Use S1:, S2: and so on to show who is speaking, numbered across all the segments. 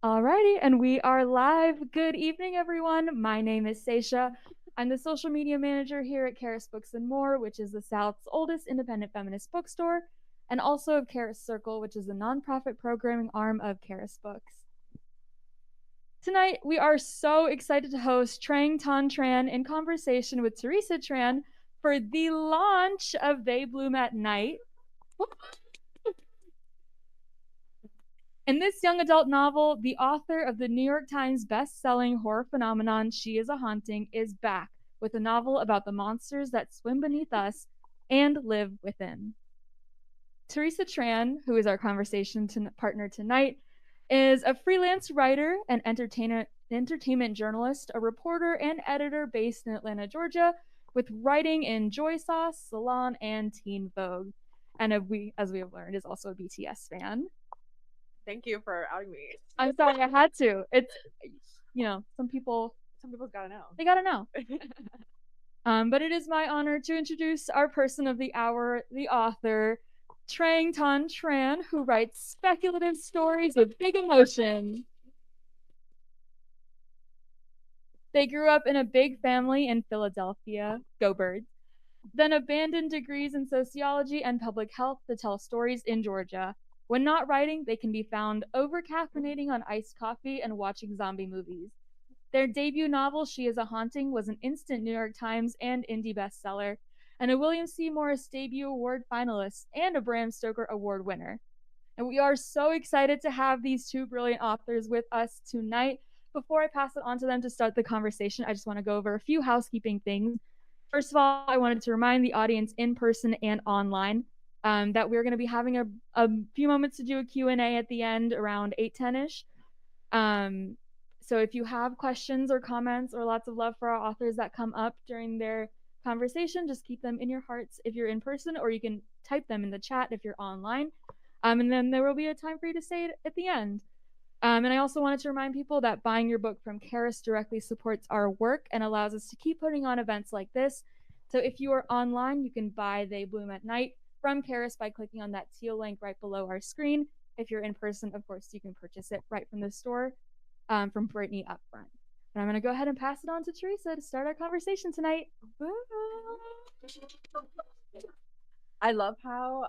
S1: Alrighty, and we are live. Good evening, everyone. My name is Seisha. I'm the social media manager here at Charis Books and More, which is the South's oldest independent feminist bookstore, and also of Charis Circle, which is a nonprofit programming arm of Charis Books. Tonight, we are so excited to host Trang Thanh Tran in conversation with Desiree Tran for the launch of They Bloom at Night. In this young adult novel, the author of the New York Times best-selling horror phenomenon She Is a Haunting is back with a novel about the monsters that swim beneath us and live within. Teresa Tran, who is our conversation partner tonight, is a freelance writer and entertainment journalist, a reporter and editor based in Atlanta, Georgia, with writing in Joy Sauce, Salon, and Teen Vogue. And as we have learned, is also a BTS fan.
S2: Thank you for outing me.
S1: I'm sorry, I had to. It's some people's
S2: gotta know.
S1: They gotta know. But it is my honor to introduce our person of the hour, the author, Trang Thanh Tran, who writes speculative stories with big emotion. They grew up in a big family in Philadelphia, go Birds, then abandoned degrees in sociology and public health to tell stories in Georgia. When not writing, they can be found over-caffeinating on iced coffee and watching zombie movies. Their debut novel, She Is a Haunting, was an instant New York Times and indie bestseller, and a William C. Morris Debut Award finalist and a Bram Stoker Award winner. And we are so excited to have these two brilliant authors with us tonight. Before I pass it on to them to start the conversation, I just want to go over a few housekeeping things. First of all, I wanted to remind the audience in person and online that we're going to be having a few moments to do a Q&A at the end around 8:10ish. So if you have questions or comments or lots of love for our authors that come up during their conversation, just keep them in your hearts if you're in person, or you can type them in the chat if you're online. And then there will be a time for you to say it at the end. And I also wanted to remind people that buying your book from Charis directly supports our work and allows us to keep putting on events like this. So if you are online, you can buy They Bloom at Night from Charis by clicking on that teal link right below our screen. If you're in person, of course, you can purchase it right from the store from Brittany up front. And I'm going to go ahead and pass it on to Teresa to start our conversation tonight.
S2: I love how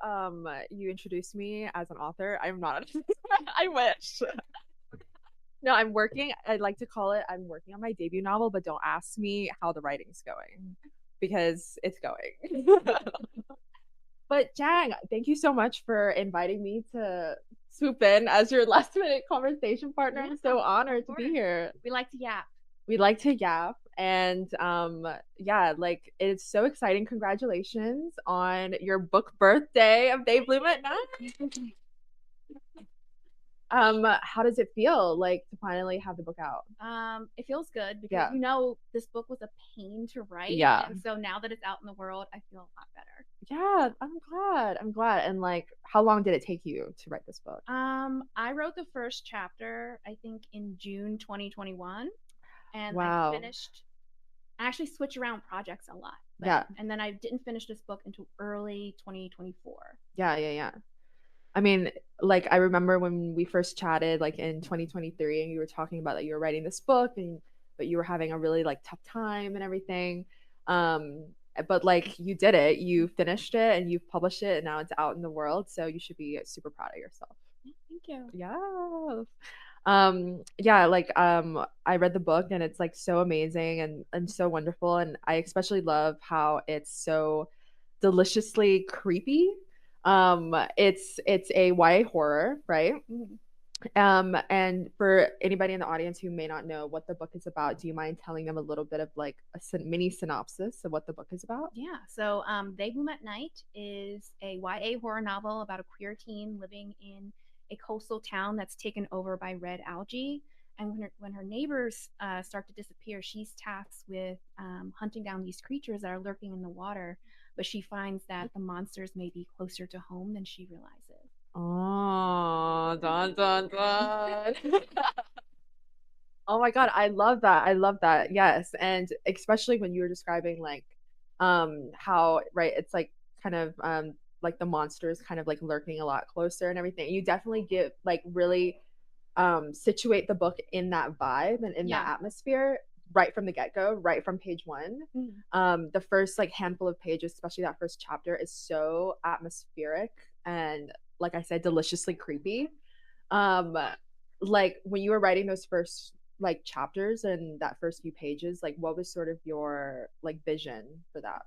S2: you introduced me as an author. I'm not. I wish. No, I'm working. I like to call it I'm working on my debut novel, but don't ask me how the writing's going because it's going. But Jang, thank you so much for inviting me to swoop in as your last minute conversation partner. I'm so honored to be here.
S3: We like to yap.
S2: We like to yap. And yeah, like it's so exciting. Congratulations on your book birthday of They Bloom at Night. How does it feel like to finally have the book out?
S3: It feels good because this book was a pain to write.
S2: Yeah.
S3: And so now that it's out in the world, I feel a lot better.
S2: Yeah, I'm glad. And like, how long did it take you to write this book?
S3: I wrote the first chapter, I think, in June 2021. And
S2: wow.
S3: I actually switch around projects a lot.
S2: Yeah.
S3: And then I didn't finish this book until early 2024.
S2: Yeah. I mean, like I remember when we first chatted like in 2023 and you were talking about that you were writing this book but you were having a really like tough time and everything. But like you did it, you finished it and you've published it and now it's out in the world. So you should be super proud of yourself.
S3: Thank you.
S2: Yeah. I read the book and it's like so amazing and so wonderful. And I especially love how it's so deliciously creepy. It's a YA horror, right? And for anybody in the audience who may not know what the book is about, do you mind telling them a little bit of like a mini synopsis of what the book is about?
S3: Yeah. So They Bloom at Night is a YA horror novel about a queer teen living in a coastal town that's taken over by red algae. And when her neighbors start to disappear, she's tasked with hunting down these creatures that are lurking in the water. But she finds that the monsters may be closer to home than she realizes.
S2: Oh, dun dun dun. Oh my God, I love that. I love that. Yes. And especially when you were describing like how right, it's like kind of like the monsters kind of like lurking a lot closer and everything. You definitely get like really situate the book in that vibe and in that atmosphere right from the get-go, right from page one. The first like handful of pages, especially that first chapter, is so atmospheric and, like I said, deliciously creepy. Like when you were writing those first like chapters and that first few pages, like what was sort of your like vision for that?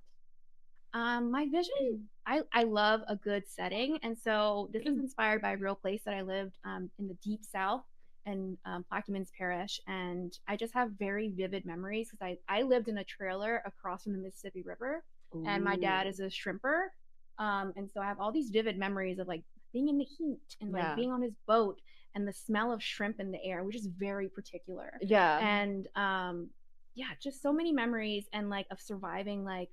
S3: My vision, I love a good setting. And so this is inspired by a real place that I lived in the deep South in Plaquemines Parish. And I just have very vivid memories because I lived in a trailer across from the Mississippi River. Ooh. And my dad is a shrimper. And so I have all these vivid memories of like being in the heat and like being on his boat and the smell of shrimp in the air, which is very particular.
S2: Yeah.
S3: And yeah, just so many memories and like of surviving like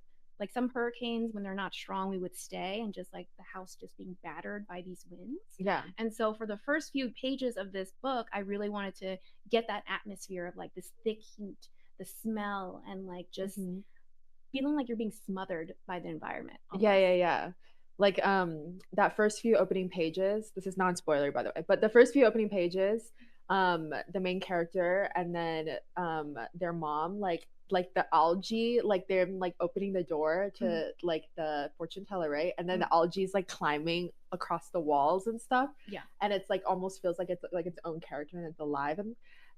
S3: some hurricanes when they're not strong we would stay and just like the house just being battered by these winds.
S2: Yeah.
S3: And so for the first few pages of this book I really wanted to get that atmosphere of like this thick heat, the smell, and like just feeling like you're being smothered by the environment almost.
S2: Yeah. Like that first few opening pages, this is non-spoiler by the way, but the first few opening pages, the main character and then their mom, like the algae, like they're like opening the door to like the fortune teller, right? And then the algae is like climbing across the walls and stuff.
S3: Yeah.
S2: And it's like almost feels like it's like its own character and it's alive.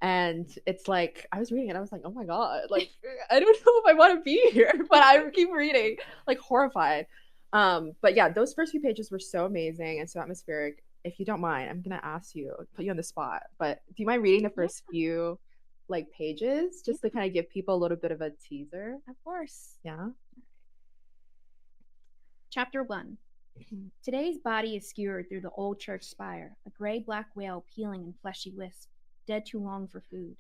S2: And it's like I was reading it, I was like, oh my god, like I don't know if I want to be here, but I keep reading, like horrified. But yeah, those first few pages were so amazing and so atmospheric. If you don't mind, I'm gonna ask you, put you on the spot, but do you mind reading the first few like pages just to kind of give people a little bit of a teaser?
S3: Of course.
S2: Yeah.
S3: Chapter 1. Today's body is skewered through the old church spire, a gray-black whale peeling in fleshy wisp, dead too long for food.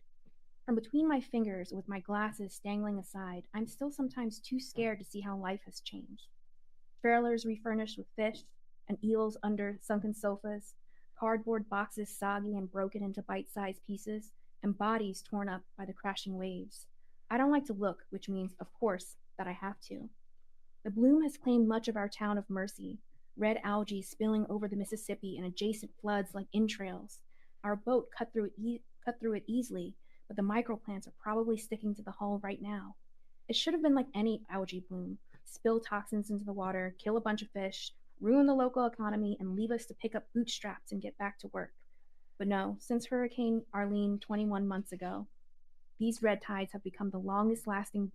S3: From between my fingers, with my glasses dangling aside, I'm still sometimes too scared to see how life has changed. Trailers refurnished with fish and eels under sunken sofas, cardboard boxes soggy and broken into bite-sized pieces, and bodies torn up by the crashing waves. I don't like to look, which means, of course, that I have to. The bloom has claimed much of our town of Mercy, red algae spilling over the Mississippi and adjacent floods like entrails. Our boat cut through it easily, but the microplants are probably sticking to the hull right now. It should have been like any algae bloom: spill toxins into the water, kill a bunch of fish, ruin the local economy, and leave us to pick up bootstraps and get back to work. But no, since Hurricane Arlene 21 months ago, these red tides have become the longest lasting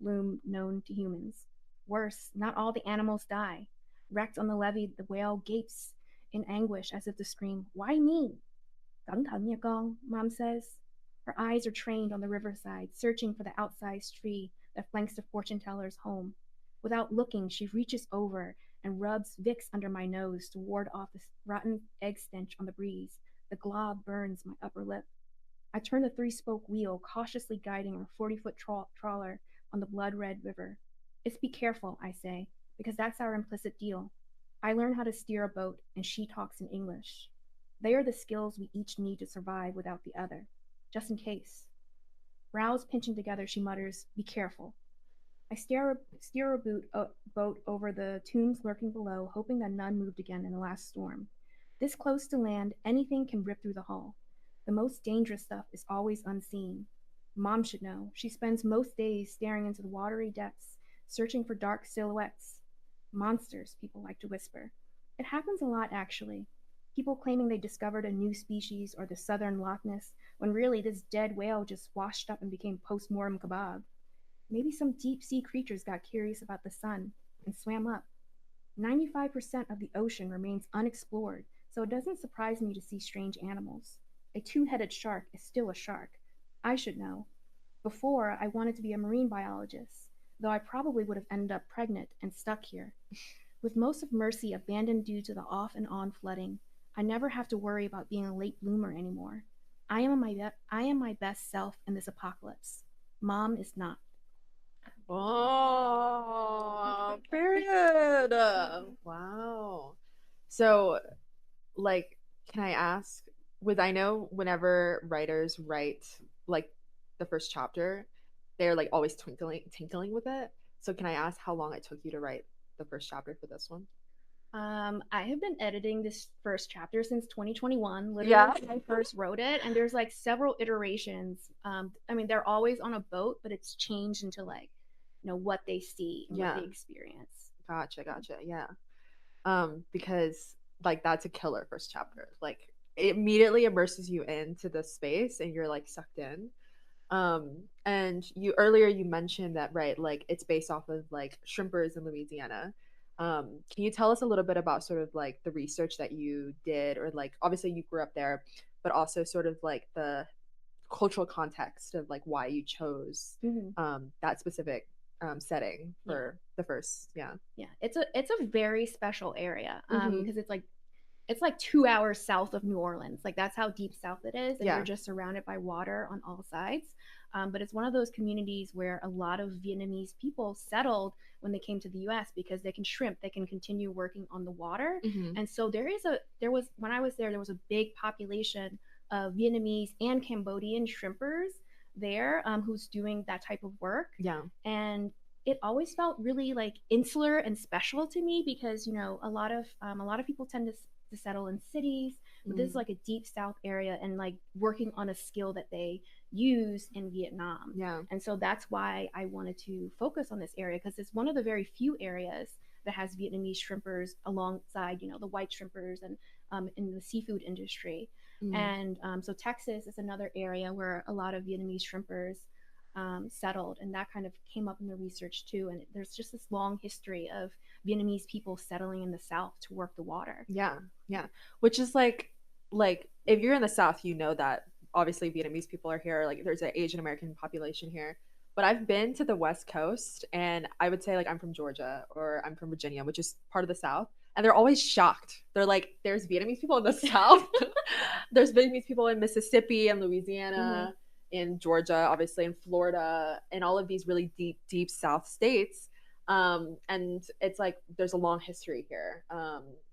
S3: bloom known to humans. Worse, not all the animals die. Wrecked on the levee, the whale gapes in anguish as if to scream, "Why me?" "Cẩn thận nha con," Mom says. Her eyes are trained on the riverside, searching for the outsized tree that flanks the fortune teller's home. Without looking, she reaches over and rubs Vicks under my nose to ward off the rotten egg stench on the breeze. The glob burns my upper lip. I turn the three-spoke wheel, cautiously guiding our 40-foot trawler on the blood-red river. It's be careful, I say, because that's our implicit deal. I learn how to steer a boat, and she talks in English. They are the skills we each need to survive without the other, just in case. Brows pinching together, she mutters, "Be careful." I steer a boat over the tombs lurking below, hoping that none moved again in the last storm. This close to land, anything can rip through the hull. The most dangerous stuff is always unseen. Mom should know. She spends most days staring into the watery depths, searching for dark silhouettes. Monsters, people like to whisper. It happens a lot, actually. People claiming they discovered a new species or the southern Loch Ness, when really this dead whale just washed up and became post-mortem kebab. Maybe some deep-sea creatures got curious about the sun and swam up. 95% of the ocean remains unexplored, so it doesn't surprise me to see strange animals. A two-headed shark is still a shark. I should know. Before, I wanted to be a marine biologist, though I probably would have ended up pregnant and stuck here. With most of Mercy abandoned due to the off and on flooding, I never have to worry about being a late bloomer anymore. I am my best self in this apocalypse. Mom is not.
S2: Oh, period. Wow. So, like, can I ask, I know whenever writers write like the first chapter, they're like always tinkling with it. So can I ask how long it took you to write the first chapter for this one?
S3: I have been editing this first chapter since 2021, literally
S2: Yeah.
S3: when I first wrote it, and there's like several iterations. I mean, they're always on a boat, but it's changed into like, what they see and what
S2: Yeah.
S3: they experience.
S2: Gotcha. Yeah. Because like that's a killer first chapter. Like it immediately immerses you into the space and you're like sucked in. And you earlier you mentioned that, right, like it's based off of like shrimpers in Louisiana. Can you tell us a little bit about sort of like the research that you did, or like obviously you grew up there, but also sort of like the cultural context of like why you chose that specific setting for the first, yeah.
S3: It's a very special area
S2: Mhm.
S3: because it's like 2 hours south of New Orleans. Like that's how deep south it is, and
S2: Yeah.
S3: you're just surrounded by water on all sides. But it's one of those communities where a lot of Vietnamese people settled when they came to the U.S. because they can shrimp, they can continue working on the water,
S2: Mhm.
S3: and so there was when I was there was a big population of Vietnamese and Cambodian shrimpers there who's doing that type of work.
S2: Yeah.
S3: And it always felt really like insular and special to me because a lot of people tend to settle in cities, but this is like a deep south area and like working on a skill that they use in Vietnam.
S2: Yeah.
S3: And so that's why I wanted to focus on this area, because it's one of the very few areas that has Vietnamese shrimpers alongside the white shrimpers and in the seafood industry. And so Texas is another area where a lot of Vietnamese shrimpers settled, and that kind of came up in the research too. And there's just this long history of Vietnamese people settling in the South to work the water.
S2: Yeah. Which is like if you're in the South, you know that obviously Vietnamese people are here. Like there's an Asian American population here. But I've been to the West Coast, and I would say like I'm from Georgia or I'm from Virginia, which is part of the South, and they're always shocked. They're like, "There's Vietnamese people in the South. There's Vietnamese people in Mississippi and Louisiana." In Georgia, obviously in Florida, and all of these really deep South states. And it's like there's a long history here.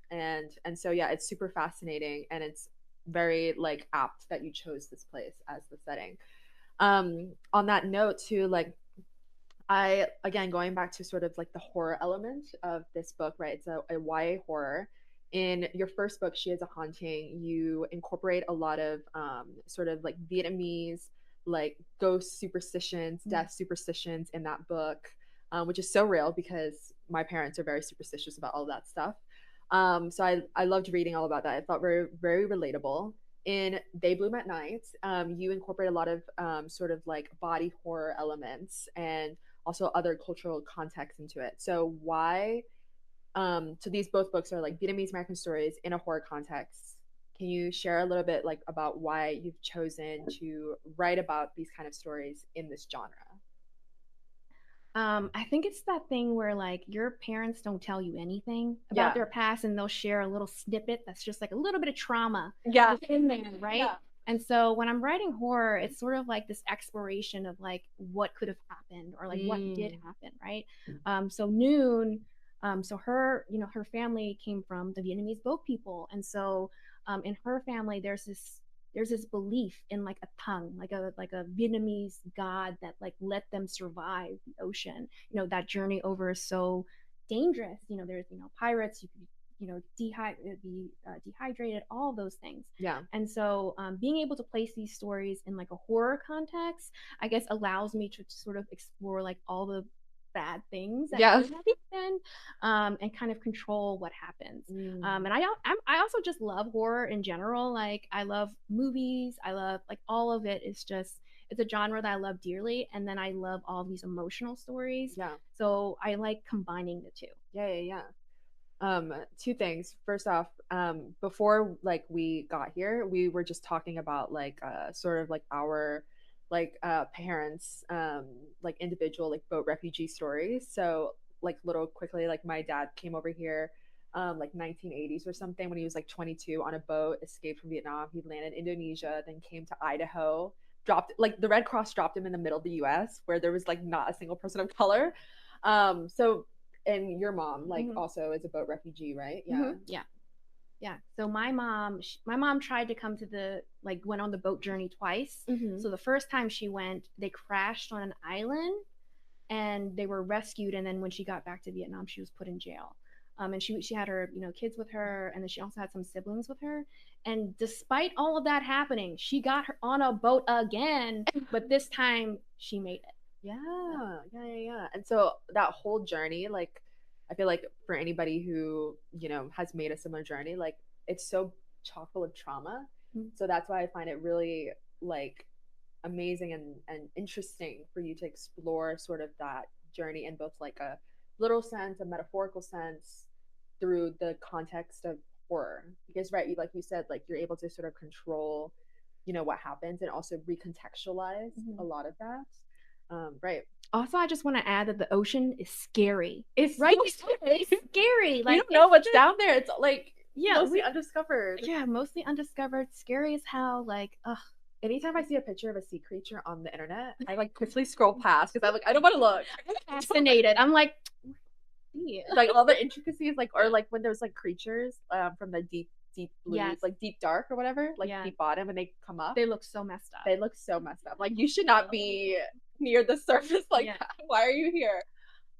S2: And so yeah, it's super fascinating, and it's very like apt that you chose this place as the setting. On that note too, like I again going back to sort of like the horror element of this book, right? It's a YA horror. In your first book, She Is a Haunting, you incorporate a lot of sort of like Vietnamese like ghost superstitions, death superstitions in that book, which is so real because my parents are very superstitious about all that stuff. So I loved reading all about that. I felt very relatable. In They Bloom at Night, you incorporate a lot of sort of like body horror elements and also other cultural context into it. So why? So these both books are like Vietnamese American stories in a horror context. Can you share a little bit like about why you've chosen to write about these kind of stories in this genre?
S3: I think it's that thing where like your parents don't tell you anything
S2: Yeah.
S3: about their past, and they'll share a little snippet that's just like a little bit of trauma
S2: Yeah.
S3: in there, right?
S2: Yeah.
S3: And so when I'm writing horror, it's sort of like this exploration of like what could have happened or like what did happen, right? So Noon, so her family came from the Vietnamese boat people, and so in her family there's this belief in like a tongue, like a Vietnamese god that like let them survive the ocean. That journey over is so dangerous. There's pirates. You could be dehydrated, all those things.
S2: Yeah.
S3: And so being able to place these stories in like a horror context, I guess, allows me to sort of explore like all the bad things that happen, and kind of control what happens. And I also just love horror in general. Like I love movies. I love like all of it. It's a genre that I love dearly, and then I love all these emotional stories.
S2: Yeah.
S3: So I like combining the two.
S2: Yeah. Two things. First off, before like we got here, we were just talking about like sort of like our like parents like individual like boat refugee stories. So like little quickly, like my dad came over here like 1980s or something when he was like 22 on a boat, escaped from Vietnam. He landed in Indonesia, then came to Idaho, dropped like the Red Cross dropped him in the middle of the US where there was like not a single person of color. So and your mom like also is a boat refugee, right? Yeah.
S3: Yeah. So my mom tried to come to went on the boat journey twice. So the first time she went, they crashed on an island and they were rescued, and then when she got back to Vietnam, she was put in jail. And she had her kids with her, and then she also had some siblings with her. And despite all of that happening, she got her on a boat again, but this time she made it.
S2: Yeah. And so that whole journey, like, I feel like for anybody who, has made a similar journey, like, it's so chock full of trauma.
S3: Mhm.
S2: So that's why I find it really, like, amazing and interesting for you to explore sort of that journey in both like a literal sense, a metaphorical sense, through the context of horror. Because, right, like you said, like, you're able to sort of control, what happens, and also recontextualize a lot of that. Right.
S3: Also, I just want to add that the ocean is scary.
S2: It's
S3: right.
S2: So
S3: It's scary. Like,
S2: you don't know what's down there. It's like
S3: Yeah,
S2: mostly undiscovered.
S3: Yeah, mostly undiscovered. Scary as hell. Like, ugh.
S2: Anytime I see a picture of a sea creature on the internet, I like quickly scroll past because I'm like, I don't want to look.
S3: I'm fascinated. I'm like, yeah.
S2: Like all the intricacies, like, or like when there's like creatures from the deep blue,
S3: Yes.
S2: like deep dark or whatever, like
S3: Yeah.
S2: deep bottom, and they come up.
S3: They look so messed up.
S2: They look so messed up. Like, you should not be near the surface like
S3: Yeah.
S2: that. Why are you here?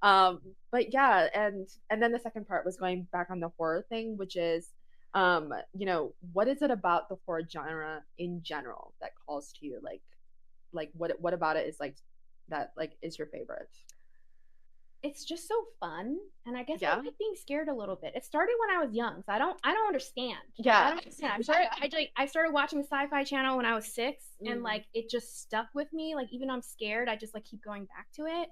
S2: But yeah, and then the second part was going back on the horror thing, which is, what is it about the horror genre in general that calls to you? Like what about it is like that, like, is your favorite?
S3: It's just so fun, and I guess
S2: Yeah.
S3: I like being scared a little bit. It started when I was young, so I don't understand.
S2: Yeah.
S3: I don't understand. I started watching the Sci-Fi Channel when I was 6, and like it just stuck with me. Like, even though I'm scared, I just like keep going back to it.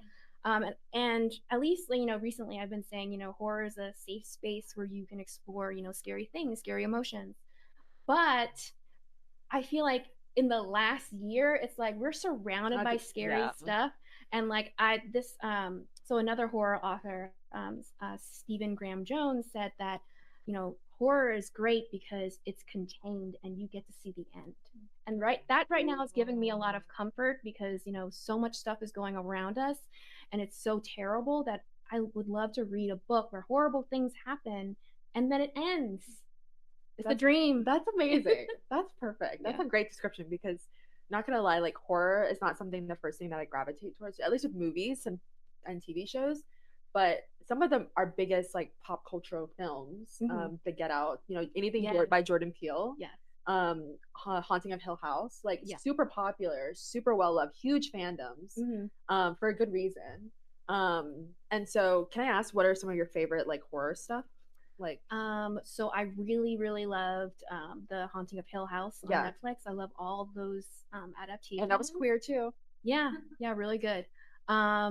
S3: And at least, recently I've been saying, horror is a safe space where you can explore, scary things, scary emotions. But I feel like in the last year, it's like we're surrounded by scary stuff. And like so another horror author, Stephen Graham Jones, said that, horror is great because it's contained and you get to see the end. And that right now is giving me a lot of comfort because, so much stuff is going around us and it's so terrible that I would love to read a book where horrible things happen and then it ends. It's a dream.
S2: That's amazing. That's perfect. That's
S3: Yeah.
S2: a great description because, not gonna lie, like, horror is not something, the first thing that I gravitate towards, at least with movies and TV shows. But some of them are biggest like pop cultural films, The Get Out, anything
S3: Yes.
S2: by Jordan Peele.
S3: Yes.
S2: Haunting of Hill House, like,
S3: Yeah.
S2: super popular, super well loved, huge fandoms, for a good reason. And so, can I ask, what are some of your favorite like horror stuff? Like,
S3: So I really, really loved the Haunting of Hill House on
S2: Yeah.
S3: Netflix. I love all those adaptations.
S2: and that was queer too.
S3: Yeah, really good. I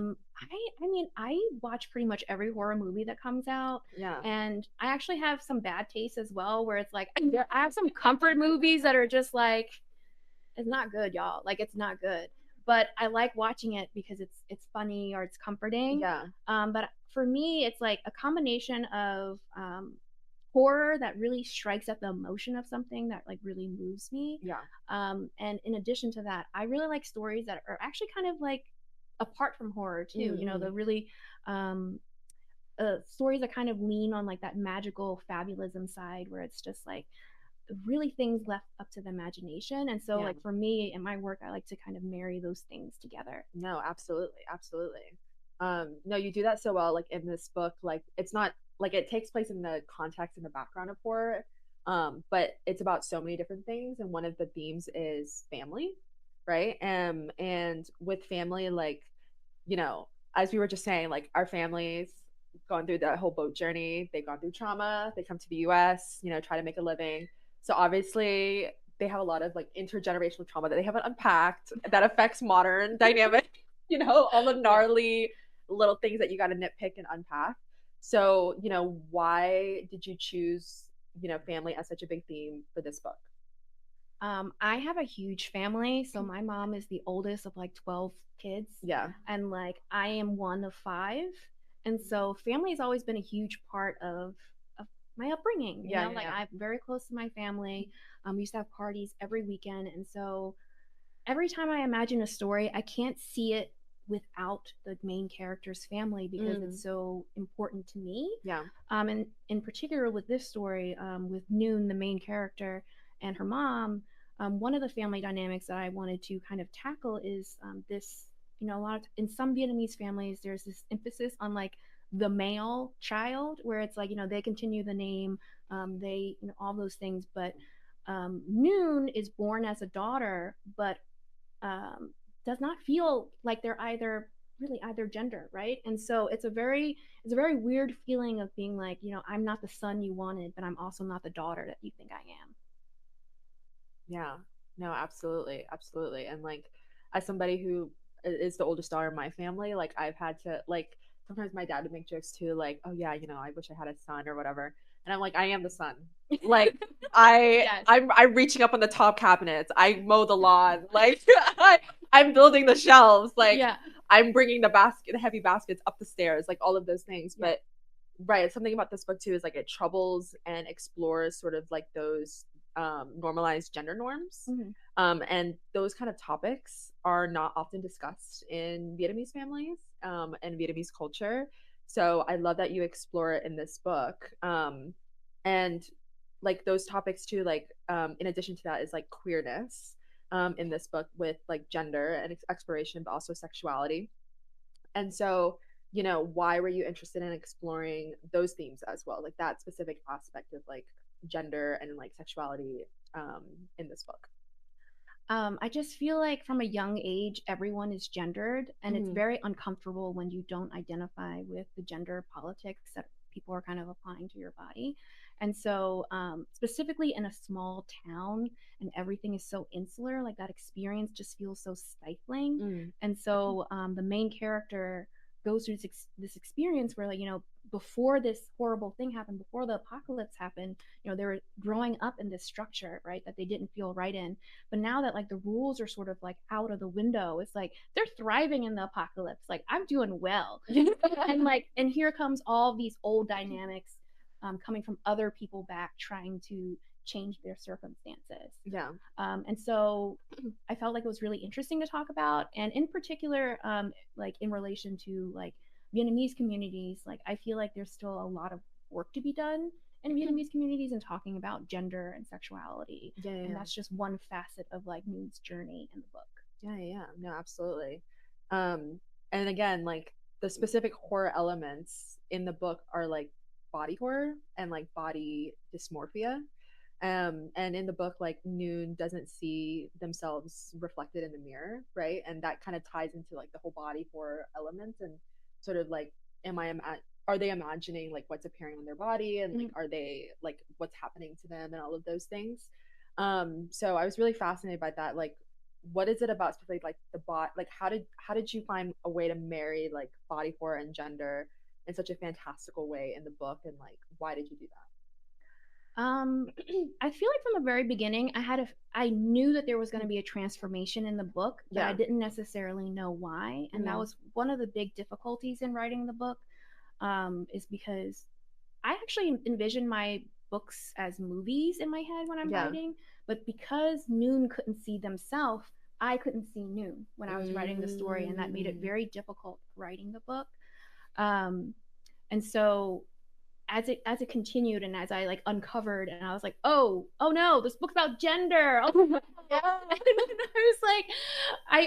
S3: mean, I watch pretty much every horror movie that comes out,
S2: Yeah.
S3: and I actually have some bad taste as well, where it's like I have some comfort movies that are just like, it's not good, y'all. Like, it's not good, but I like watching it because it's funny or it's comforting.
S2: Yeah.
S3: But for me, it's like a combination of horror that really strikes at the emotion of something that like really moves me.
S2: Yeah.
S3: And in addition to that, I really like stories that are actually kind of like apart from horror too. The really stories that kind of lean on like that magical fabulism side, where it's just like really things left up to the imagination. And so,
S2: Yeah.
S3: like, for me in my work, I like to kind of marry those things together.
S2: No, absolutely. No, you do that so well. Like, in this book, like, it's not like it takes place in the context and the background of horror, but it's about so many different things, and one of the themes is family, right? And with family, like, as we were just saying, like, our families going through that whole boat journey, they've gone through trauma, they come to the US, try to make a living. So obviously they have a lot of like intergenerational trauma that they haven't unpacked that affects modern dynamic, all the gnarly little things that you got to nitpick and unpack. So, why did you choose, family as such a big theme for this book?
S3: I have a huge family. So my mom is the oldest of like 12 kids.
S2: Yeah.
S3: And like I am one of 5. And so family has always been a huge part of my upbringing.
S2: Yeah,
S3: like I'm very close to my family. We used to have parties every weekend. And so every time I imagine a story, I can't see it without the main character's family because it's so important to me.
S2: Yeah.
S3: And in particular with this story, with Noon, the main character, and her mom, one of the family dynamics that I wanted to kind of tackle is this, a lot of in some Vietnamese families there's this emphasis on like the male child where it's like they continue the name, they all those things, but Noon is born as a daughter, but does not feel like they're either gender, right? And so it's a very weird feeling of being like, I'm not the son you wanted, but I'm also not the daughter that you think I am.
S2: Yeah. No, absolutely. Absolutely. And like as somebody who is the oldest daughter in my family, like I've had to like sometimes my dad would make jokes too, like, oh yeah, I wish I had a son or whatever. And I'm like, I am the son. Like
S3: Yes.
S2: I'm reaching up on the top cabinets. I mow the lawn. Like I'm building the shelves. Like
S3: Yeah.
S2: I'm bringing the heavy baskets up the stairs, like all of those things.
S3: Yeah.
S2: But right, something about this book too is like it troubles and explores sort of like those normalized gender norms. And those kind of topics are not often discussed in Vietnamese families and Vietnamese culture. So I love that you explore it in this book. And like those topics too, like in addition to that is like queerness in this book with like gender and exploration, but also sexuality. And so, why were you interested in exploring those themes as well? Like that specific aspect of like gender and like sexuality in this book.
S3: I just feel like from a young age, everyone is gendered, and it's very uncomfortable when you don't identify with the gender politics that people are kind of applying to your body. And so, specifically in a small town and everything is so insular, like that experience just feels so stifling. And so, the main character goes through this experience where, like, before this horrible thing happened, before the apocalypse happened, they were growing up in this structure, right, that they didn't feel right in. But now that like the rules are sort of like out of the window, it's like they're thriving in the apocalypse. Like I'm doing well. and here comes all these old dynamics coming from other people back trying to change their circumstances.
S2: Yeah.
S3: And so I felt like it was really interesting to talk about. And in particular, like in relation to like Vietnamese communities, like I feel like there's still a lot of work to be done in Vietnamese communities and talking about gender and sexuality.
S2: Yeah.
S3: And that's just one facet of like Noon's journey in the book.
S2: Yeah. No, absolutely. And again, like the specific horror elements in the book are like body horror and like body dysmorphia. And in the book, like Noon doesn't see themselves reflected in the mirror, right? And that kind of ties into like the whole body horror element and sort of like, are they imagining like what's appearing on their body and like are they like what's happening to them and all of those things. So I was really fascinated by that. Like, what is it about specifically like the bot? Like, how did you find a way to marry like body horror and gender in such a fantastical way in the book, and like why did you do that?
S3: I feel like from the very beginning, I knew that there was going to be a transformation in the book, but I didn't necessarily know why. And that was one of the big difficulties in writing the book, is because I actually envision my books as movies in my head when I'm writing, but because Noon couldn't see themselves, I couldn't see Noon when I was writing the story, and that made it very difficult writing the book. And so as it continued and as I like uncovered and I was like, oh no, this book's about gender. Oh no. Yeah. And I was like,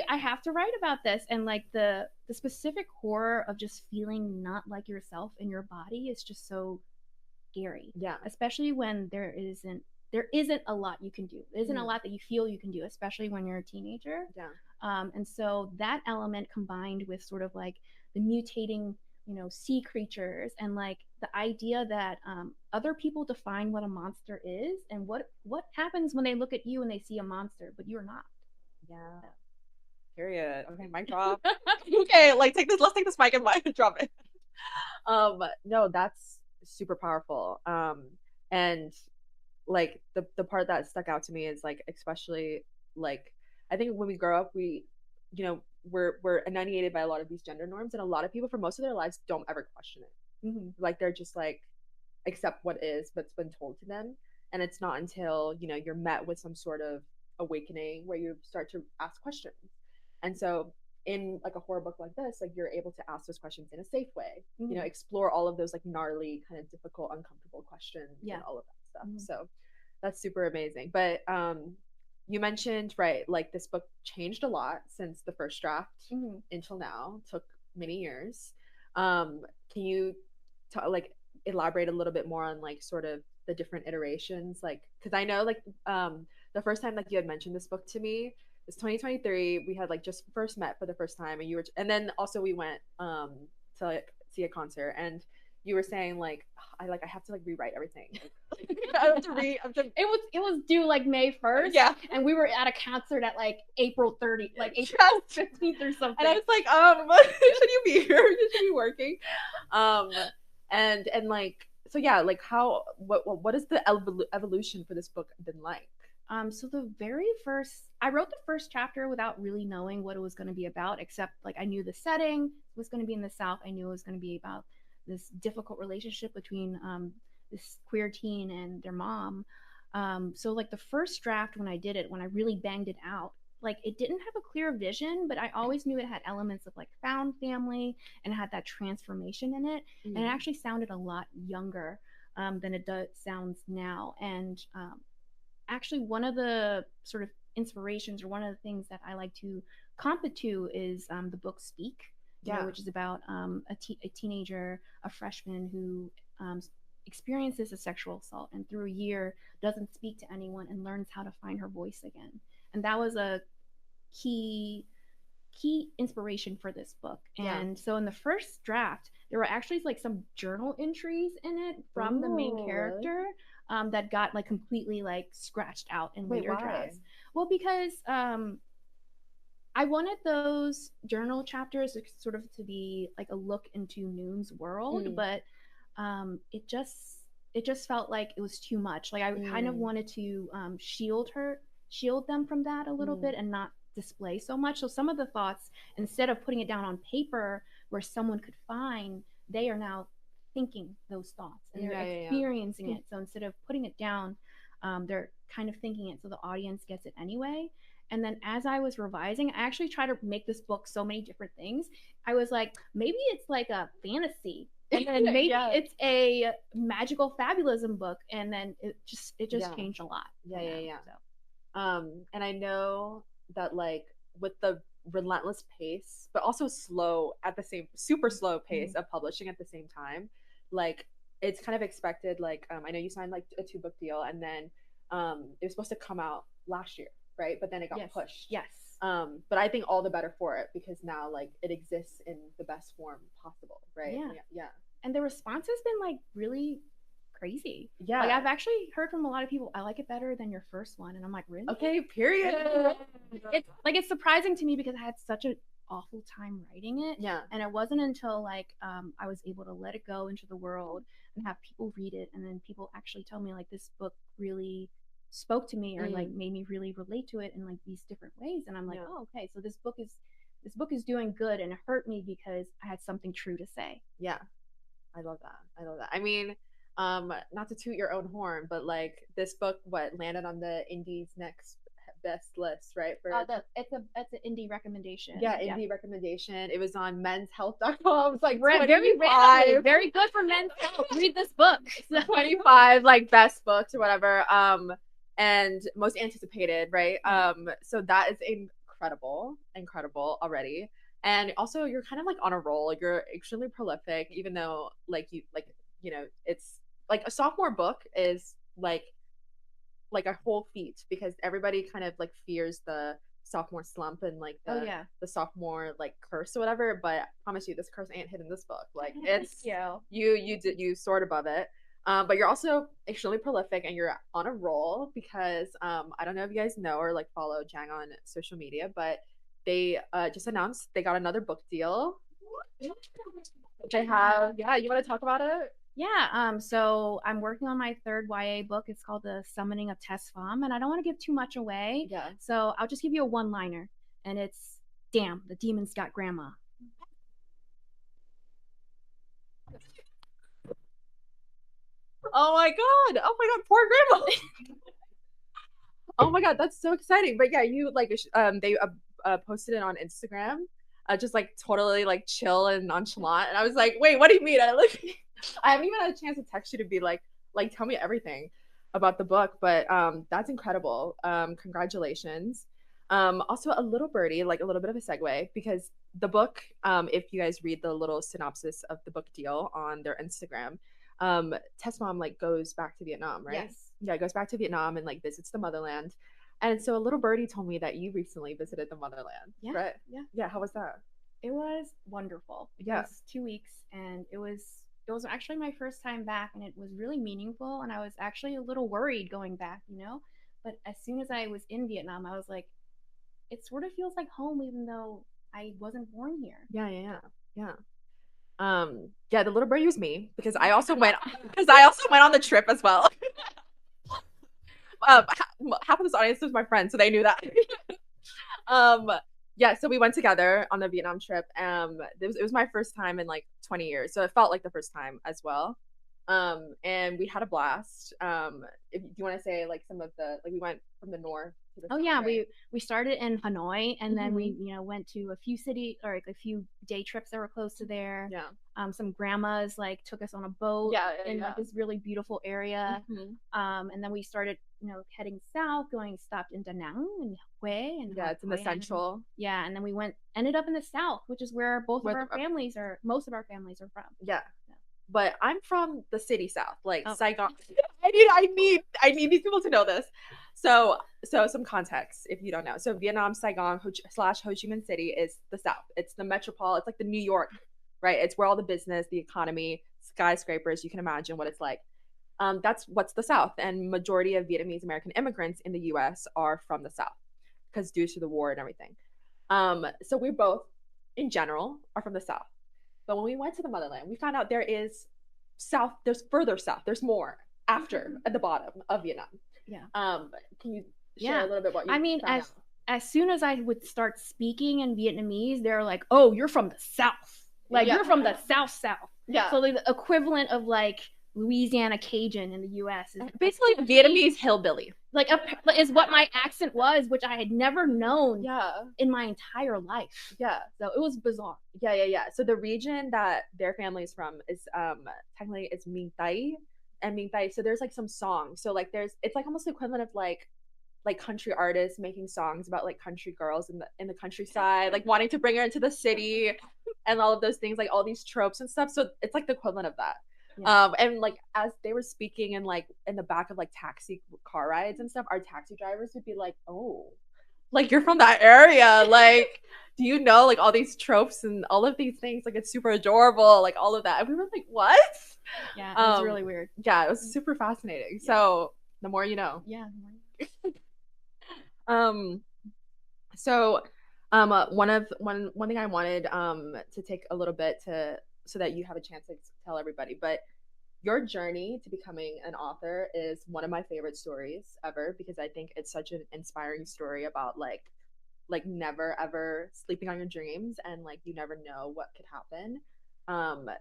S3: I have to write about this. And like the specific horror of just feeling not like yourself in your body is just so scary.
S2: Yeah.
S3: Especially when there isn't a lot you can do. There isn't a lot that you feel you can do, especially when you're a teenager.
S2: Yeah.
S3: And so that element combined with sort of like the mutating sea creatures and like the idea that other people define what a monster is and what happens when they look at you and they see a monster but you're not.
S2: Yeah. Period. Okay, mic drop. Okay, like let's take this mic and mic drop it. No, that's super powerful. And like the part that stuck out to me is like especially like I think when we grow up we're inundated by a lot of these gender norms, and a lot of people for most of their lives don't ever question it. Like they're just like accept what is what's been told to them, and it's not until you're met with some sort of awakening where you start to ask questions. And so in like a horror book like this, like you're able to ask those questions in a safe way, explore all of those like gnarly kind of difficult uncomfortable questions and all of that stuff. So that's super amazing. But you mentioned, right, like this book changed a lot since the first draft
S3: Mhm.
S2: until now, took many years. Can you like elaborate a little bit more on like sort of the different iterations? Like, because I know like the first time like you had mentioned this book to me, it's 2023. We had like just first met for the first time, and you were, and then also we went to like see a concert, and you were saying like I have to like rewrite everything. I have to
S3: It was due like May 1st.
S2: Yeah.
S3: And we were at a concert at like April 30th, like April 15th or something.
S2: And I was like, should you be here? You should be working. And like, so yeah, like what is the evolution for this book been like?
S3: So the very first, I wrote the first chapter without really knowing what it was going to be about, except like I knew the setting was going to be in the South. I knew it was going to be about this difficult relationship between this queer teen and their mom. So like the first draft, when I did it, when I really banged it out, like it didn't have a clear vision, but I always knew it had elements of like found family and it had that transformation in it. And it actually sounded a lot younger than it sounds now. And actually, one of the sort of inspirations or one of the things that I like to comp it to is the book Speak, which is about a teenager, a freshman who experiences a sexual assault and through a year doesn't speak to anyone and learns how to find her voice again. And that was a key inspiration for this book. And so in the first draft, there were actually like some journal entries in it from the main character that got like completely like scratched out in later drafts. Well, because I wanted those journal chapters sort of to be like a look into Noon's world, but it just felt like it was too much. Like I kind of wanted to shield them from that a little bit and not display so much. So some of the thoughts, instead of putting it down on paper where someone could find, they are now thinking those thoughts and they're experiencing it. So instead of putting it down, they're kind of thinking it so the audience gets it anyway. And then as I was revising, I actually tried to make this book so many different things. I was like, maybe it's like a fantasy, and then maybe it's a magical fabulism book, and then it just changed a lot.
S2: So. And I know that like with the relentless pace, but also slow at the same, super slow pace of publishing at the same time, like it's kind of expected. Like I know you signed like a 2-book deal, and then it was supposed to come out last year, right? But then it got pushed. But I think all the better for it, because now like it exists in the best form possible, right? Yeah.
S3: And the response has been like really crazy. Like I've actually heard from a lot of people, I like it better than your first one, and I'm like, really?
S2: Okay, period.
S3: It's surprising to me because I had such an awful time writing it. And it wasn't until like I was able to let it go into the world and have people read it, and then people actually tell me like this book really spoke to me or like made me really relate to it in like these different ways. And I'm like, oh, okay, so this book is doing good, and it hurt me because I had something true to say.
S2: I love that. I mean, not to toot your own horn, but like this book landed on the Indie's next best list, right? For
S3: it's an indie recommendation.
S2: Indie recommendation. It was on menshealth.com. It's like
S3: very good for men's health. Read this book.
S2: 25 like best books or whatever. And most anticipated, right? So that is incredible already. And also you're kind of like on a roll. You're extremely prolific, even though like you know, it's like a sophomore book is like a whole feat, because everybody kind of like fears the sophomore slump and like the sophomore like curse or whatever. But I promise you, this curse ain't hidden in this book. Like it's you soared above it. But you're also extremely prolific, and you're on a roll because I don't know if you guys know or like follow Jang on social media, but they just announced they got another book deal. They have, you want to talk about it?
S3: So I'm working on my third YA book. It's called The Summoning of Tess Pham, and I don't want to give too much away. So I'll just give you a one-liner, and it's, damn, the demons got grandma.
S2: Oh my god, poor grandma. Oh my god, that's so exciting. But yeah, you like they posted it on Instagram, just like totally like chill and nonchalant, and I was like, wait, what do you mean? I haven't even had a chance to text you to be like tell me everything. about the book, but that's incredible. Congratulations. Also a little birdie, like a little bit of a segue, because the book, if you guys read the little synopsis of the book deal on their Instagram, Tess mom like goes back to Vietnam, right?
S3: Yes.
S2: Yeah, goes back to Vietnam and like visits the motherland. And so a little birdie told me that you recently visited the motherland.
S3: Yeah.
S2: Right?
S3: Yeah.
S2: Yeah. How was that?
S3: It was wonderful.
S2: Yeah.
S3: It was 2 weeks, and it was actually my first time back, and it was really meaningful, and I was actually a little worried going back, But as soon as I was in Vietnam, I was like, it sort of feels like home, even though I wasn't born here.
S2: Yeah. Yeah, the little birdie was me because I also went on the trip as well. Half of this audience was my friend, so they knew that. Yeah, so we went together on the Vietnam trip. It was my first time in like 20 years, so it felt like the first time as well. And we had a blast. If you want to say like some of the, like, we went from the north to the
S3: Oh
S2: south,
S3: yeah,
S2: right?
S3: we started in Hanoi, and then we
S2: Mhm.
S3: went to a few city, or like a few day trips that were close to there.
S2: Yeah.
S3: Some grandmas like took us on a boat in like this really beautiful area.
S2: Mhm.
S3: And then we started heading south, stopped in Da Nang and Hue and
S2: Yeah, it's in the
S3: Hoi An.
S2: central.
S3: Yeah, and then we ended up in the south, which is where most of our families are from.
S2: Yeah. But I'm from the city south, like
S3: Oh.
S2: Saigon. I need these people to know this. So some context if you don't know. So Vietnam, Saigon slash Ho Chi Minh City is the south. It's the metropole. It's like the New York, right? It's where all the business, the economy, skyscrapers. You can imagine what it's like. That's what's the south, and majority of Vietnamese American immigrants in the U.S. are from the south because due to the war and everything. So we both, in general, are from the south. But when we went to the motherland, we found out there's further south, there's more after at the bottom of Vietnam.
S3: Yeah.
S2: Can you share a little bit what you found out?
S3: As soon as I would start speaking in Vietnamese, they're like, "Oh, you're from the south. Like you're from the south."
S2: Yeah.
S3: So like the equivalent of like Louisiana Cajun in the U.S. is
S2: basically Vietnamese hillbilly.
S3: Like is what my accent was, which I had never known in my entire life.
S2: Yeah.
S3: So it was bizarre.
S2: Yeah. So the region that their family is from is technically it's Minh Tay and Minh Tay. So there's like some songs. So like it's like almost the equivalent of like country artists making songs about like country girls in the countryside, like wanting to bring her into the city and all of those things, like all these tropes and stuff. So it's like the equivalent of that. Yeah. And like as they were speaking and like in the back of like taxi car rides and stuff, our taxi drivers would be like, "Oh, like you're from that area, like do you know like all these tropes and all of these things, like it's super adorable, like all of that." And we were like, "What?"
S3: Yeah, it was really weird.
S2: Yeah, it was super fascinating. Yeah. So the more you know.
S3: Yeah.
S2: So one thing I wanted to take a little bit so that you have a chance to tell everybody, but your journey to becoming an author is one of my favorite stories ever, because I think it's such an inspiring story about like never ever sleeping on your dreams, and like you never know what could happen.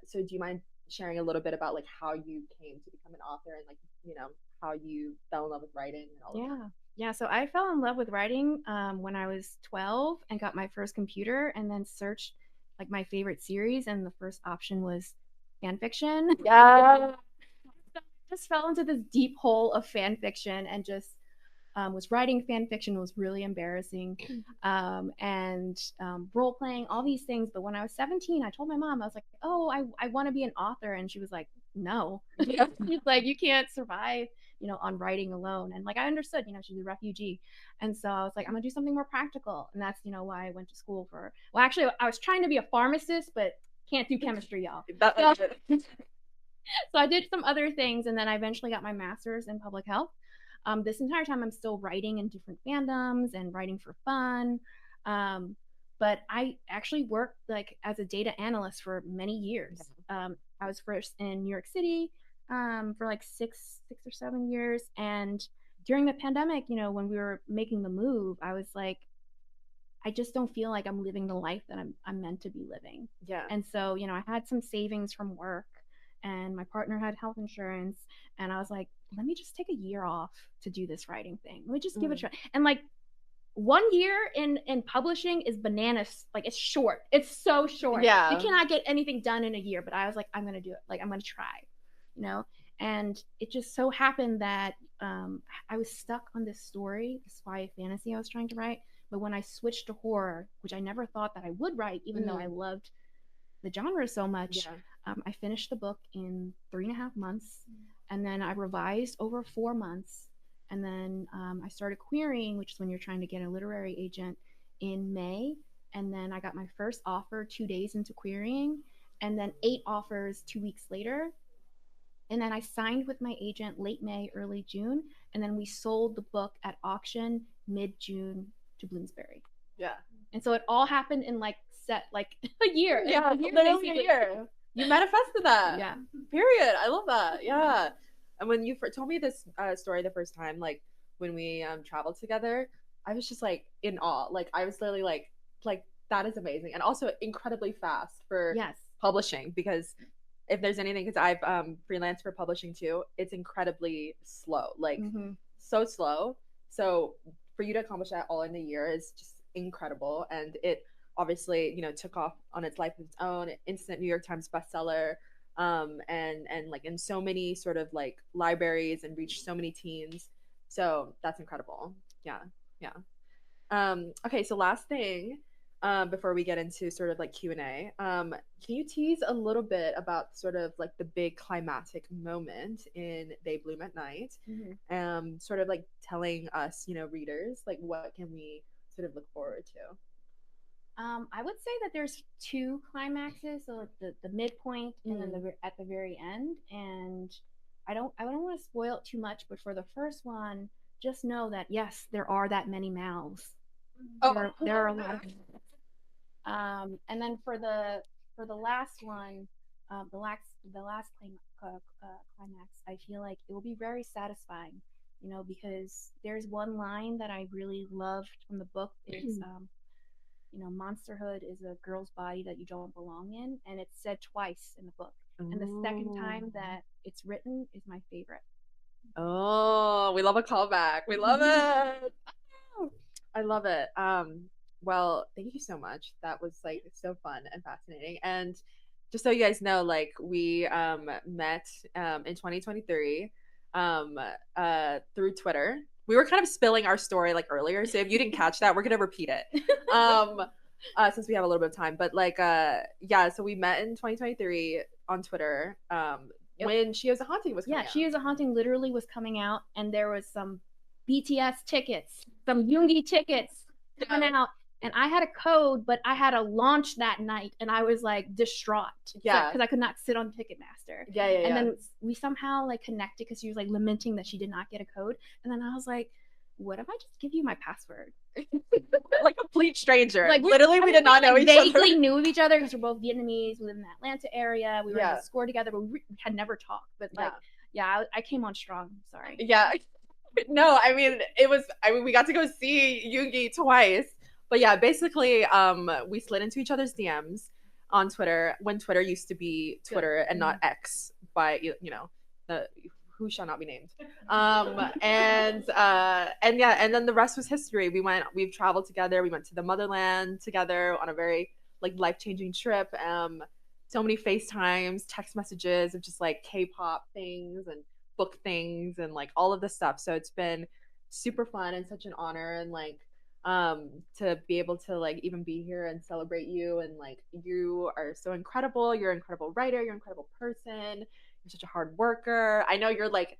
S2: So do you mind sharing a little bit about like how you came to become an author, and like how you fell in love with writing and all of that?
S3: Yeah, so I fell in love with writing when I was 12 and got my first computer, and then searched like my favorite series, and the first option was fan fiction.
S2: Yeah.
S3: Just fell into this deep hole of fan fiction and just was writing fan fiction. Was really embarrassing, and role playing, all these things. But when I was 17, I told my mom, I was like, "Oh, I want to be an author," and she was like, "No." She's like, "You can't survive on writing alone." And like I understood, she's a refugee, and so I was like, I'm gonna do something more practical, and that's why I went to school for. Well, actually, I was trying to be a pharmacist, but can't do chemistry, y'all. So I did some other things, and then I eventually got my master's in public health. This entire time, I'm still writing in different fandoms and writing for fun. But I actually worked like as a data analyst for many years. I was first in New York City for like six or 7 years, and during the pandemic, when we were making the move, I was like, I just don't feel like I'm living the life that I'm meant to be living.
S2: Yeah.
S3: And so I had some savings from work, and my partner had health insurance, and I was like, let me just take a year off to do this writing thing. Let me just give it a try. And like 1 year in publishing is bananas. Like it's short. It's so short.
S2: Yeah.
S3: You cannot get anything done in a year. But I was like, I'm gonna do it. Like I'm gonna try. And it just so happened that I was stuck on this story, this YA fantasy I was trying to write. But when I switched to horror, which I never thought that I would write, even though I loved the genre so much, I finished the book in 3.5 months, and then I revised over 4 months, and then I started querying, which is when you're trying to get a literary agent, in May, and then I got my first offer 2 days into querying, and then 8 offers 2 weeks later, and then I signed with my agent late May, early June, and then we sold the book at auction mid-June to Bloomsbury.
S2: Yeah.
S3: And so it all happened in like a year.
S2: Yeah, literally a year. You manifested that.
S3: Yeah.
S2: Period. I love that. Yeah. And when you told me this story the first time, like when we traveled together, I was just like in awe. Like I was literally like that is amazing, and also incredibly fast for publishing, because if there's anything, because I've freelanced for publishing too, it's incredibly slow, like so slow. So for you to accomplish that all in a year is just incredible, and it obviously, you know, took off on its life of its own, instant New York Times bestseller, and like in so many sort of like libraries and reached so many teens. So that's incredible. Yeah. Okay, so last thing, before we get into sort of like Q&A, can you tease a little bit about sort of like the big climactic moment in They Bloom at Night? Sort of like telling us, you know, readers, like what can we sort of look forward to?
S3: I would say that there's 2 climaxes, so like the midpoint and then at the very end. And I don't want to spoil it too much, but for the first one, just know that yes, there are that many mouths. There are a lot of mouths. And then for the last one, the last climax, I feel like it will be very satisfying, you know, because there's one line that I really loved from the book. It's you know, monsterhood is a girl's body that you don't belong in, and it's said twice in the book. And the second time that it's written is my favorite.
S2: Oh, we love a callback. We love it. I love it. Well, thank you so much. That was like so fun and fascinating. And just so you guys know, like we met in 2023 through Twitter. We were kind of spilling our story like earlier, so if you didn't catch that, we're gonna repeat it since we have a little bit of time. But like yeah, so we met in 2023 on Twitter when She Is a Haunting was coming out.
S3: She Is a Haunting literally was coming out, and there was some BTS tickets, some Yoongi tickets coming out, and I had a code, but I had to launch that night, and I was like distraught, because I could not sit on Ticketmaster. And then we somehow like connected, because she was like lamenting that she did not get a code, and then I was like, what if I just give you my password?
S2: Like complete stranger. Like literally, we did not know each other.
S3: Vaguely knew of each other because we're both Vietnamese. We live in the Atlanta area. We were in the score together, but we had never talked. But like, I came on strong. Sorry.
S2: Yeah. No, I mean, we got to go see Yoongi twice. But yeah, basically, we slid into each other's DMs on Twitter when Twitter used to be Twitter and not X by, you know, the who shall not be named. And then the rest was history. We've traveled together. We went to the motherland together on a very like life-changing trip. So many FaceTimes, text messages of just like K-pop things and book things and like all of this stuff. So it's been super fun and such an honor, and like to be able to like even be here and celebrate you. And like, you are so incredible. You're an incredible writer. You're an incredible person. You're such a hard worker. I know you're like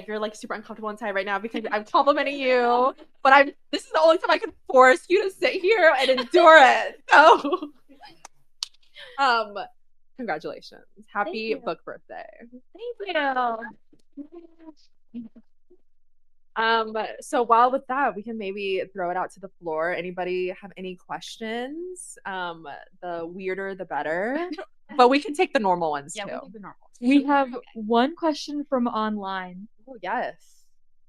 S2: you're like super uncomfortable inside right now because I'm complimenting you, but this is the only time I can force you to sit here and endure it. So congratulations. Happy book birthday.
S3: Thank you.
S2: So while with that, we can maybe throw it out to the floor. Anybody have any questions? The weirder the better. But we can take the normal ones too.
S3: We'll do the normal.
S1: We have one question from online.
S2: Oh, yes.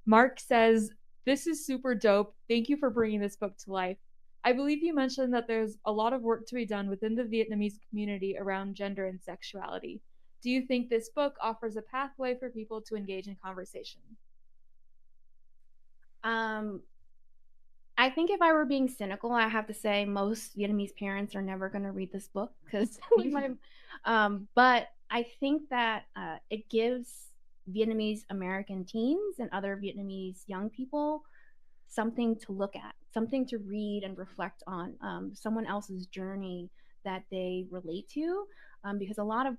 S1: Mark says, "This is super dope. Thank you for bringing this book to life. I believe you mentioned that there's a lot of work to be done within the Vietnamese community around gender and sexuality. Do you think this book offers a pathway for people to engage in conversation?"
S3: I think if I were being cynical, I have to say most Vietnamese parents are never going to read this book because, but I think that it gives Vietnamese American teens and other Vietnamese young people something to look at, something to read and reflect on, someone else's journey that they relate to. Because a lot of,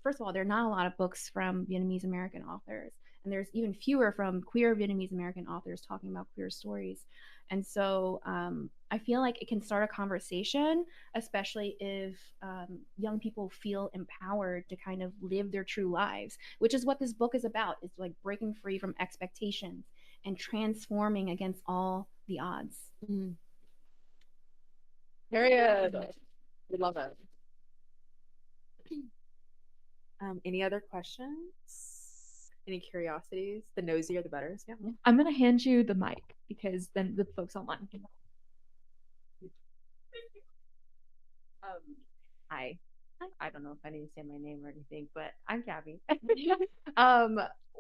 S3: first of all, there are not a lot of books from Vietnamese American authors, and there's even fewer from queer Vietnamese American authors talking about queer stories. And so I feel like it can start a conversation, especially if young people feel empowered to kind of live their true lives, which is what this book is about. It's like breaking free from expectations and transforming against all the odds.
S2: Mm. Period. We love it. Any other questions? Any curiosities? The nosier, the better. Yeah.
S1: I'm gonna hand you the mic because then the folks online can.
S4: Hi. I don't know if I need to say my name or anything, but I'm Gabby.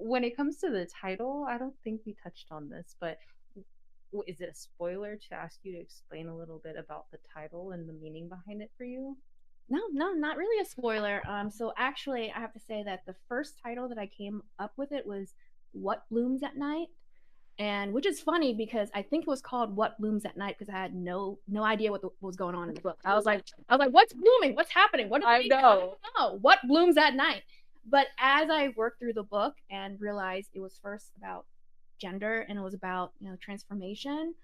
S4: When it comes to the title, I don't think we touched on this, but is it a spoiler to ask you to explain a little bit about the title and the meaning behind it for you?
S3: No, not really a spoiler. So actually, I have to say that the first title that I came up with it was "What Blooms at Night," and which is funny because I think it was called "What Blooms at Night" because I had no idea what was going on in the book. I was like, what's blooming? What's happening? What
S2: I know.
S3: I don't know. What blooms at night? But as I worked through the book and realized it was first about gender and it was about transformation,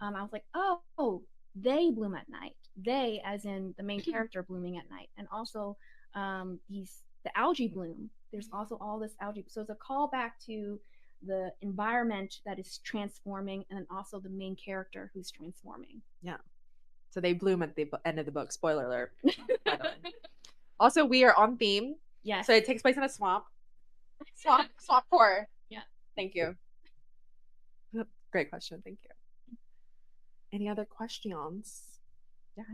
S3: I was like, oh, they bloom at night. They, as in the main character, blooming at night, and also the algae bloom. There's also all this algae, so it's a callback to the environment that is transforming, and then also the main character who's transforming.
S2: Yeah. So they bloom at the end of the book. Spoiler alert. Also, we are on theme.
S3: Yes.
S2: So it takes place in a swamp. Swamp core.
S3: Yeah.
S2: Thank you. Great question. Thank you. Any other questions? Yeah.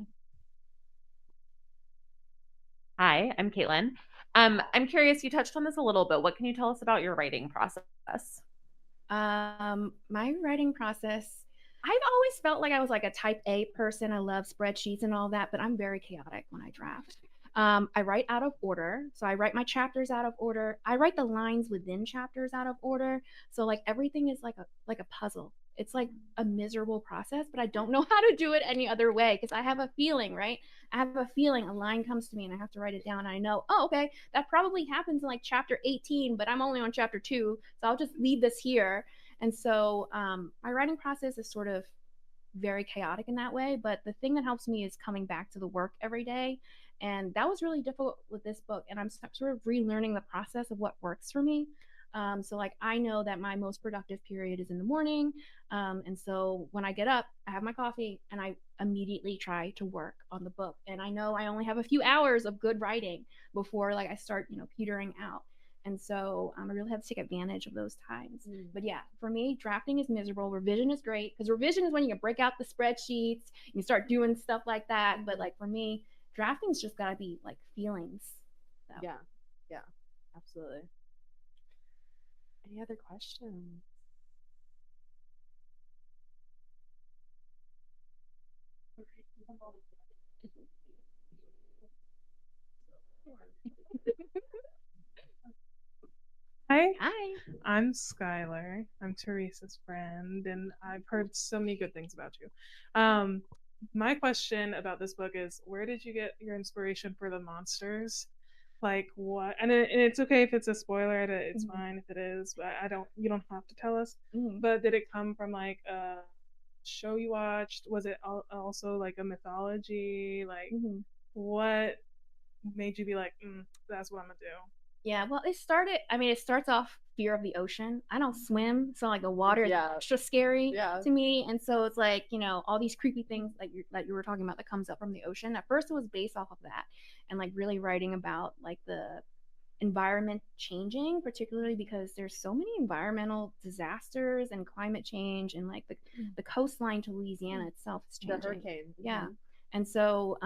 S4: Hi, I'm Caitlin. I'm curious, you touched on this a little bit. What can you tell us about your writing process?
S3: My writing process, I've always felt like I was like a type A person. I love spreadsheets and all that, but I'm very chaotic when I draft. I write out of order. So I write my chapters out of order. I write the lines within chapters out of order. So like everything is like a puzzle. It's like a miserable process, but I don't know how to do it any other way because I have a feeling, right? I have a feeling a line comes to me and I have to write it down. And I know, oh, okay, that probably happens in like chapter 18, but I'm only on chapter 2. So I'll just leave this here. And so my writing process is sort of very chaotic in that way. But the thing that helps me is coming back to the work every day. And that was really difficult with this book. And I'm sort of relearning the process of what works for me. So like I know that my most productive period is in the morning. And so when I get up, I have my coffee and I immediately try to work on the book. And I know I only have a few hours of good writing before like I start, petering out. And so I really have to take advantage of those times. But yeah, for me, drafting is miserable. Revision is great because revision is when you can break out the spreadsheets, you start doing stuff like that. But like for me, drafting's just gotta be like feelings. So.
S2: Yeah, absolutely. Any other questions?
S3: Hi.
S5: I'm Skylar. I'm Teresa's friend, and I've heard so many good things about you. My question about this book is, where did you get your inspiration for the monsters? Like what? And it's okay if it's a spoiler. It's fine if it is. But you don't have to tell us. But did it come from like a show you watched? Was it also like a mythology? Like what made you be like, that's what I'm gonna do?
S3: Yeah, well, it starts off fear of the ocean. I don't swim, so like the water is extra scary to me. And so it's like, all these creepy things like you were talking about that comes up from the ocean. At first it was based off of that and like really writing about like the environment changing, particularly because there's so many environmental disasters and climate change and like the coastline to Louisiana itself is changing.
S2: The hurricane.
S3: Yeah. And so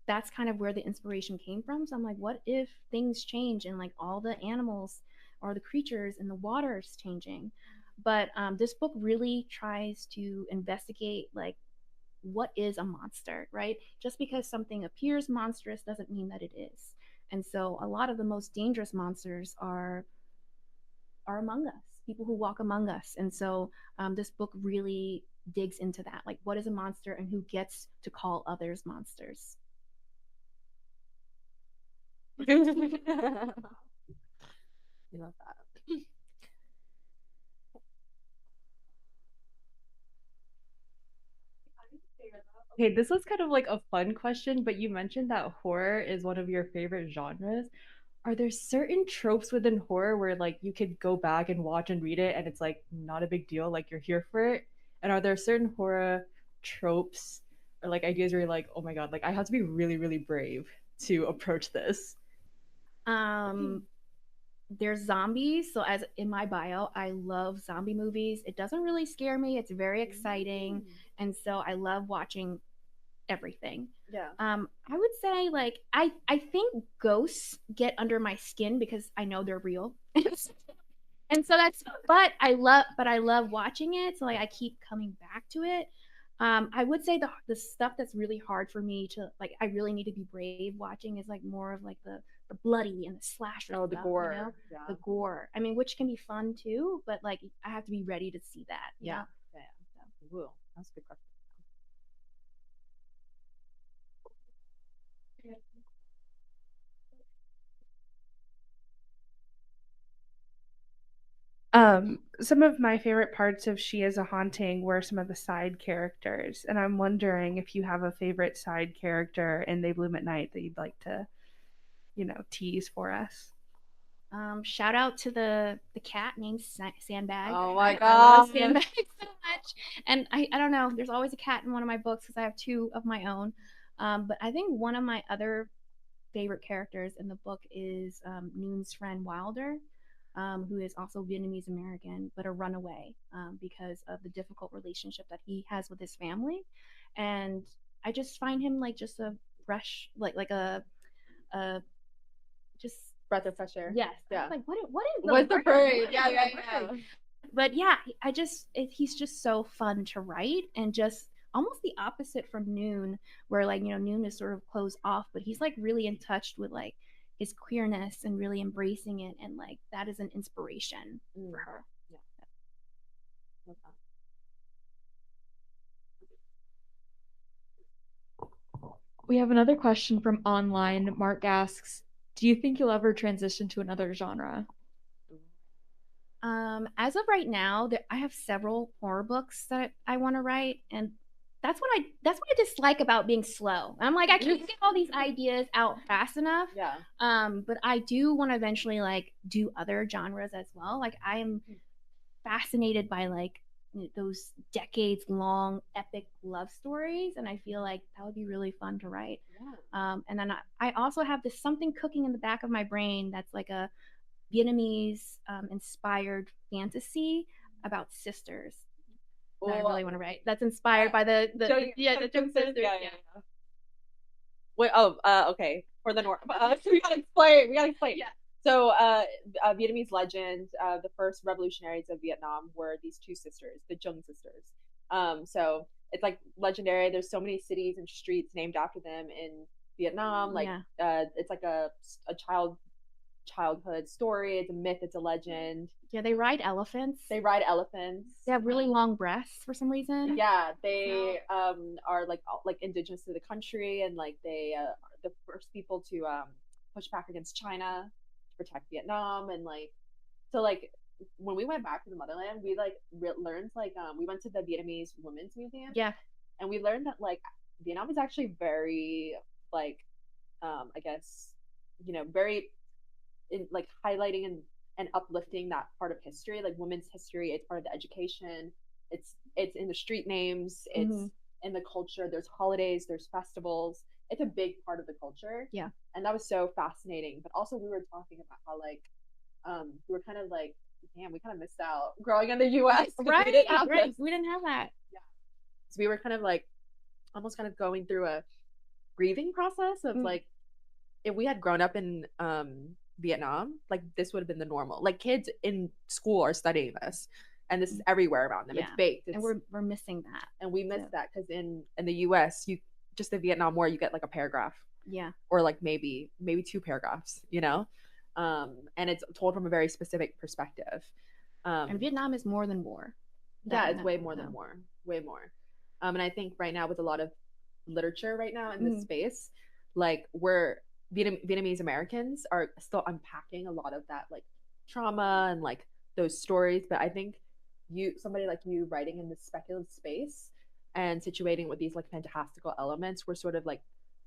S3: that's kind of where the inspiration came from. So I'm like, what if things change and like all the animals or the creatures in the water is changing? But this book really tries to investigate like what is a monster, right? Just because something appears monstrous doesn't mean that it is. And so a lot of the most dangerous monsters are are among us, people who walk among us. And so this book really digs into that. Like, what is a monster and who gets to call others monsters?
S2: I love that.
S4: Okay, this was kind of like a fun question, but you mentioned that horror is one of your favorite genres. Are there certain tropes within horror where like you could go back and watch and read it and it's like not a big deal, like you're here for it? And are there certain horror tropes or like ideas where you're like, oh my god, like I have to be really, really brave to approach this?
S3: There's zombies. So as in my bio, I love zombie movies. It doesn't really scare me. It's very exciting. And so I love watching everything.
S2: Yeah.
S3: I would say like I think ghosts get under my skin because I know they're real. And so that's but I love watching it. So like I keep coming back to it. I would say the stuff that's really hard for me to like I really need to be brave watching is like more of like the bloody and the slasher
S2: Oh, the
S3: stuff,
S2: gore.
S3: you know?
S2: Yeah.
S3: The gore. I mean, which can be fun too, but like I have to be ready to see that.
S2: Yeah.
S3: Know?
S2: Yeah. Whoa, that's a good question.
S6: Some of my favorite parts of She is a Haunting were some of the side characters, and I'm wondering if you have a favorite side character in They Bloom at Night that you'd like to, tease for us.
S3: Shout out to the cat named Sandbag.
S2: Oh my
S3: I
S2: god,
S3: love Sandbag so much. And I don't know, there's always a cat in one of my books because I have two of my own. But I think one of my other favorite characters in the book is Noon's friend Wilder, who is also Vietnamese American, but a runaway because of the difficult relationship that he has with his family. And I just find him like just a fresh, like a just
S2: breath of fresh air.
S3: yes.
S2: Yeah.
S3: Like what is
S2: What's the
S3: word?
S2: bird? Yeah.
S3: But yeah, he's just so fun to write and just almost the opposite from Noon, where like Noon is sort of closed off, but he's like really in touch with like his queerness and really embracing it, and like that is an inspiration for her.
S2: Yeah.
S1: We have another question from online. Mark asks, do you think you'll ever transition to another genre?
S3: As of right now, I have several horror books that I want to write, and that's what I dislike about being slow. I'm like I can't get all these ideas out fast enough.
S2: Yeah.
S3: But I do want to eventually like do other genres as well. Like I am fascinated by like those decades long epic love stories, and I feel like that would be really fun to write.
S2: Yeah.
S3: And then I also have this something cooking in the back of my brain that's like a Vietnamese inspired fantasy about sisters that I really want to write. That's inspired by the Chung sisters.
S2: Yeah. Wait. Okay. For the North, we gotta explain.
S3: Yeah.
S2: So, Vietnamese legend, the first revolutionaries of Vietnam were these two sisters, the Chung sisters. So it's like legendary. There's so many cities and streets named after them in Vietnam. Like, it's like a childhood story. It's a myth. It's a legend.
S3: Yeah, they ride elephants.
S2: They
S3: have really long breasts for some reason.
S2: Yeah, they are like indigenous to the country, and like they are the first people to push back against China to protect Vietnam, and like so like when we went back to the motherland, we like learned like we went to the Vietnamese Women's Museum.
S3: Yeah,
S2: and we learned that like Vietnam is actually very like I guess very in like highlighting and uplifting that part of history, like women's history. It's part of the education. It's in the street names. It's in the culture. There's holidays. There's festivals. It's a big part of the culture.
S3: Yeah,
S2: and that was so fascinating. But also, we were talking about how like we were kind of like, damn, we kind of missed out growing in the U.S.
S3: Right,
S2: we didn't have
S3: we didn't have that.
S2: Yeah, so we were kind of like almost kind of going through a grieving process of like if we had grown up in Vietnam, like this would have been the normal. Like kids in school are studying this, and this is everywhere around them.
S3: Yeah.
S2: It's baked,
S3: and we're missing that,
S2: and we miss that because in the U.S. you just the Vietnam War, you get like a paragraph,
S3: yeah,
S2: or like maybe 2 paragraphs, And it's told from a very specific perspective.
S3: And Vietnam is more than war.
S2: Yeah, it's way more than war, way more. And I think right now with a lot of literature right now in this space, like we're Vietnamese Americans are still unpacking a lot of that like trauma and like those stories. But I think somebody like you writing in this speculative space and situating with these like fantastical elements, we're sort of like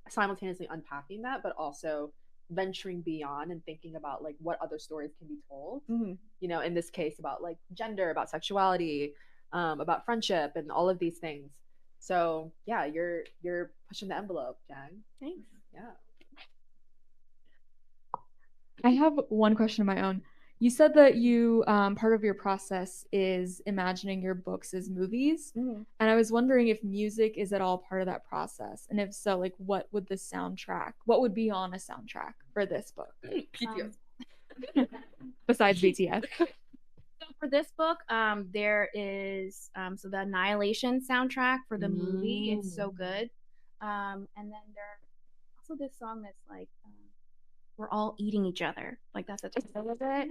S2: simultaneously unpacking that, but also venturing beyond and thinking about like what other stories can be told. You know, in this case about like gender, about sexuality, about friendship, and all of these things. So yeah, you're pushing the envelope, Jen.
S3: Thanks.
S2: Yeah.
S1: I have one question of my own. You said that you part of your process is imagining your books as movies, and I was wondering if music is at all part of that process, and if so, like what would what would be on a soundtrack for this book? Besides BTS.
S3: So for this book, there is so the Annihilation soundtrack for the movie. It's so good. And then there's also this song that's like we're all eating each other. Like that's the title of it.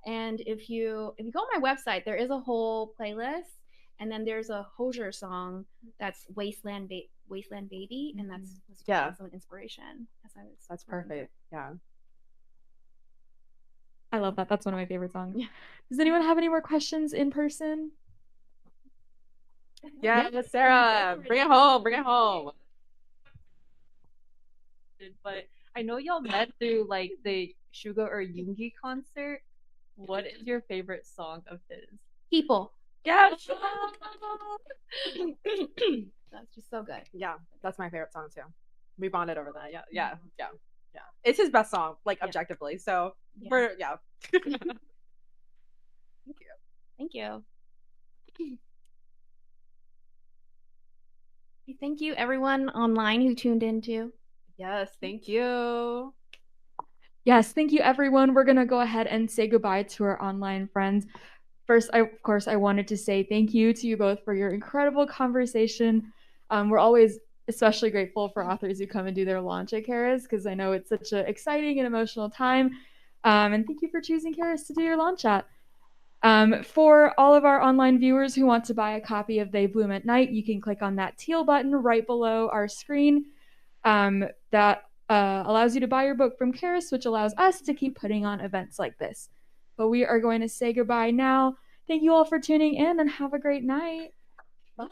S3: And if you go on my website, there is a whole playlist, and then there's a Hozier song that's Wasteland Baby, and that's also an inspiration.
S2: That's perfect. Yeah.
S1: I love that. That's one of my favorite songs. Yeah. Does anyone have any more questions in person?
S2: Yeah, Sarah, bring it home. Bring it home.
S4: But I know y'all met through like the Suga or Yoongi concert. What is your favorite song of his?
S3: People.
S2: Yeah.
S3: That's just so good.
S2: Yeah, that's my favorite song too. We bonded over that. Yeah. It's his best song, like objectively. So Thank you.
S3: Thank you. Thank you, everyone online who tuned in too.
S2: Yes, thank you.
S1: Yes, thank you, everyone. We're going to go ahead and say goodbye to our online friends. First, of course, I wanted to say thank you to you both for your incredible conversation. We're always especially grateful for authors who come and do their launch at Charis, because I know it's such an exciting and emotional time. And thank you for choosing Charis to do your launch at. For all of our online viewers who want to buy a copy of They Bloom at Night, you can click on that teal button right below our screen. That allows you to buy your book from Charis, which allows us to keep putting on events like this. But we are going to say goodbye now. Thank you all for tuning in and have a great night. Bye.